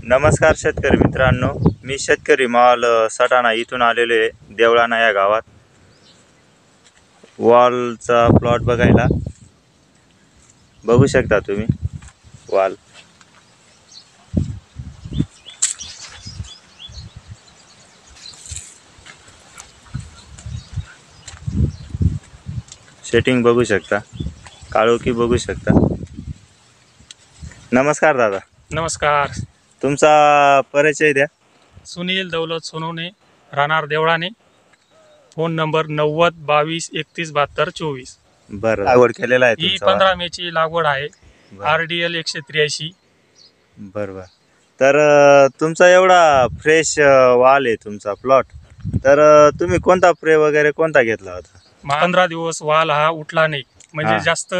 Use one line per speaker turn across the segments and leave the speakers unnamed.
नमस्कार शेतकरी मित्रांनो, मी शेतकरी माल सटाणा इथून आलेलो आहे देवळाणा या गावात वॉलचा प्लॉट बघायला। बघू शकता तुम्ही वॉल सेटिंग बघू शकता, काळोखी बघू शकता। नमस्कार दादा।
नमस्कार।
तुमचा परिचय द्या।
सुनील दौलत सोनवणे, राहणार देवळाणे, फोन नंबर 90 22 31 72 24।
बरं, लागवड केलेला आहे
ही
तुमचा?
15 मेची लागवड आहे, RDL 183।
बरोबर। तर तुमचा एवढा फ्रेश वाल आहे तुमचा प्लॉट, तर तुम्ही कोणता स्प्रे वगैरे कोणता घेतला होता?
15 दिवस वाल हा उठला नाही, म्हणजे जास्त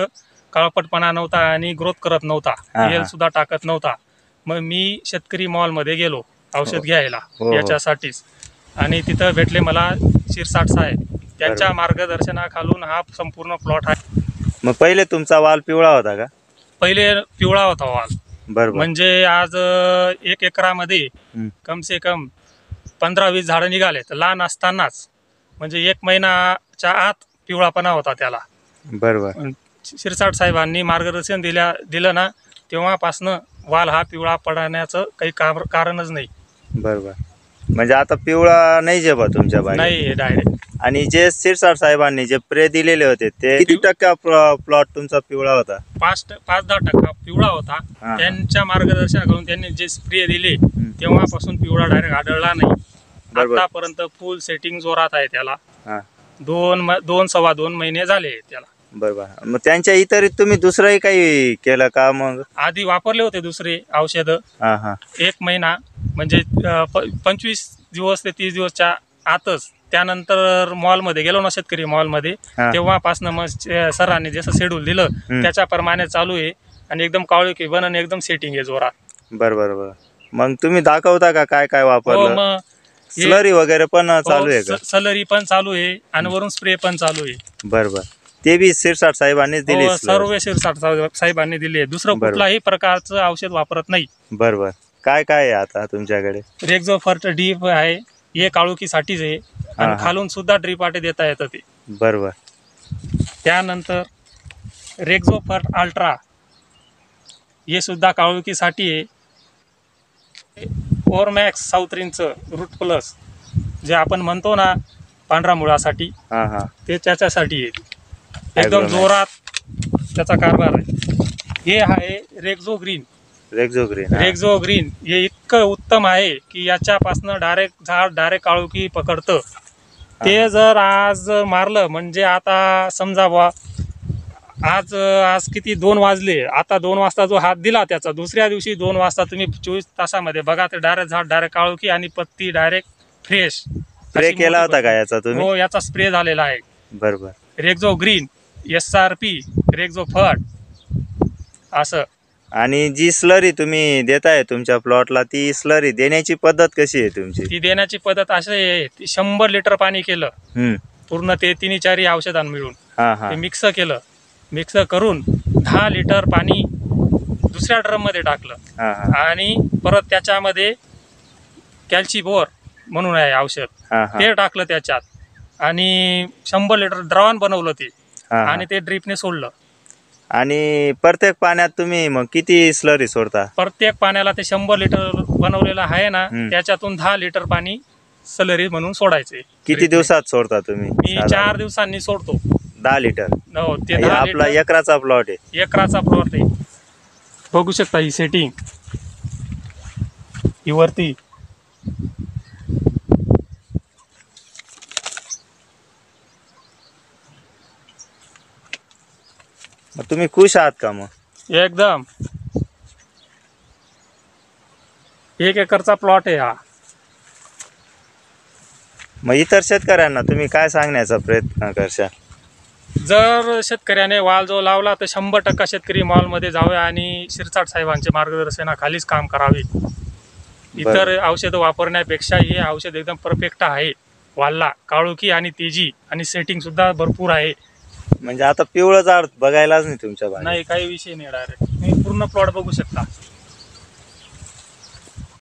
काळपटपणा नव्हता आणि ग्रोथ करत नव्हता, तेल सुद्धा टाकत नव्हता। मग मी शेतकरी मॉल मध्ये गेलो औषध घ्यायला याच्यासाठीच, आणि तिथं भेटले मला शिरसाट साहेब, त्यांच्या मार्गदर्शनाखालून हा संपूर्ण प्लॉट आहे।
मग पहिले तुमचा वाल पिवळा होता का?
पहिले पिवळा होता वाल।
बरोबर।
म्हणजे आज 1 एकरामध्ये कम से कम 15-20 झाडं निघाले, तर लहान असतानाच म्हणजे 1 महिन्याच्या आत पिवळापणा होता त्याला।
बरोबर।
शिरसाट साहेबांनी मार्गदर्शन दिलं ना, तेव्हापासनं वाल हा पिवळा पडण्याचं काही कारणच नाही।
बरोबर। म्हणजे आता पिवळा नाही जे बा तुमच्या बागेत?
नाही डायरेक्ट।
आणि जे शिरसाट साहेबांनी जे स्प्रे दिलेले होते ते किती टक्का प्लॉट तुमचा पिवळा होता?
5-10% पिवळा होता। त्यांच्या मार्गदर्शनाकडून त्यांनी जे स्प्रे दिले तेव्हापासून पिवळा डायरेक्ट आढळला नाही। आतापर्यंत फुल सेटिंग जोरात आहे त्याला। 2-2.25 महिने झाले त्याला।
बरोबर। मग त्यांच्या इतर तुम्ही दुसरंही काही केलं का? मग
आधी वापरले होते दुसरे औषध 1 महिना, म्हणजे 25 दिवस ते 30 दिवसच्या आतच। त्यानंतर मॉलमध्ये गेलो ना, शेतकरी मॉलमध्ये, तेव्हापासून मग सरांनी जसं शेड्यूल दिलं त्याच्याप्रमाणे चालू आहे, आणि एकदम काळोखी बनन, एकदम सेटिंग आहे जोरात।
बरोबर बरोबर। मग तुम्ही दाखवता का काय काय वापरलं?
मग
स्लरी वगैरे पण चालू आहे का?
स्लरी पण चालू आहे आणि वरून स्प्रे पण चालू आहे।
बरोबर। ते बी शिरसाट साहेबांनीच दिली?
सर्व शिरसाट साहेबांनी दिले, दुसरं कुठलाही प्रकारचं औषध वापरत नाही।
बरोबर। काय काय आहे आता तुमच्याकडे?
रेक्झोफर्ट ड्रीप आहे, हे काळोखीसाठीच आहे, आणि खालून सुद्धा ड्रीप वाटे देता येतं ते। बरोबर। त्यानंतर रेक्झोफर्ट अल्ट्रा, हे सुद्धा काळोखीसाठी आहे। ओरमॅक्स साऊथ रिंगचं रूट प्लस, जे आपण म्हणतो ना पांढरा मुळासाठी, ते त्याच्यासाठी आहे। एकदम जोरात त्याचा कारभार आहे। हे आहे रेक्झो ग्रीन। रेक्झो ग्रीन हे इतकं उत्तम आहे की याच्यापासनं झाड काळोखी पकडतं। ते जर आज मारलं, म्हणजे आता समजा बुवा आज किती 2 वाजले, आता 2 वाजता जो हात दिला त्याचा, दुसऱ्या दिवशी 2 वाजता तुम्ही 24 तासामध्ये बघा, तर झाड डायरेक्ट काळोखी आणि पत्ती डायरेक्ट फ्रेश।
स्प्रे केला होता का याचा तुम्ही?
हो, याचा स्प्रे झालेला आहे।
बरोबर।
रेक्झो ग्रीन, SRP, रेक्झोफर्ट असं।
आणि जी स्लरी तुम्ही देताय तुमच्या प्लॉटला, ती स्लरी देण्याची पद्धत कशी आहे तुमची?
ती देण्याची पद्धत अशी आहे, 100 लिटर पाणी केलं पूर्ण, ते 3-4 औषधां मिळून ते मिक्स केलं, मिक्स करून 10 लिटर पाणी दुसऱ्या ड्रम मध्ये टाकलं, आणि परत त्याच्यामध्ये कॅल्शिबोर म्हणून आहे औषध, ते टाकलं त्याच्यात, आणि 100 लिटर द्रावण बनवलं ते, आणि ते ड्रीपने सोडलं।
आणि प्रत्येक पाण्यात तुम्ही मग किती स्लरी सोडता? प्रत्येक
पाण्याला ते 100 लिटर बनवलेलं आहे ना, त्याच्यातून 10 लिटर पाणी स्लरी म्हणून सोडायचे।
किती दिवसात सोडता तुम्ही?
मी 4 दिवसांनी सोडतो
10 लिटर।
हो, ते
आपला एकराचा प्लॉट आहे?
एकराचा प्लॉट आहे। बघू शकता ही सेटिंग, ही वरती।
तुम्ही खुश आहात का? मग
एकदम 1 एकरचा प्लॉट आहे हा।
मग इतर शेतकऱ्यांना तुम्ही काय सांगण्याचा प्रयत्न करशाल?
जर शेतकऱ्याने वाल जो लावला, तर 100% शेतकरी मॉलमध्ये जावे आणि शिरसाट साहेबांच्या मार्गदर्शनाखालीच काम करावे। इतर औषधं वापरण्यापेक्षा हे औषध एकदम परफेक्ट आहे। वालला काळोखी आणि तेजी आणि सेटिंग सुद्धा भरपूर आहे।
म्हणजे आता पिवळं झाड बघायलाच नाही तुमच्या बागेत?
नाही, काही विषय नाही, डायरेक्ट तुम्ही पूर्ण प्लॉट बघू शकता।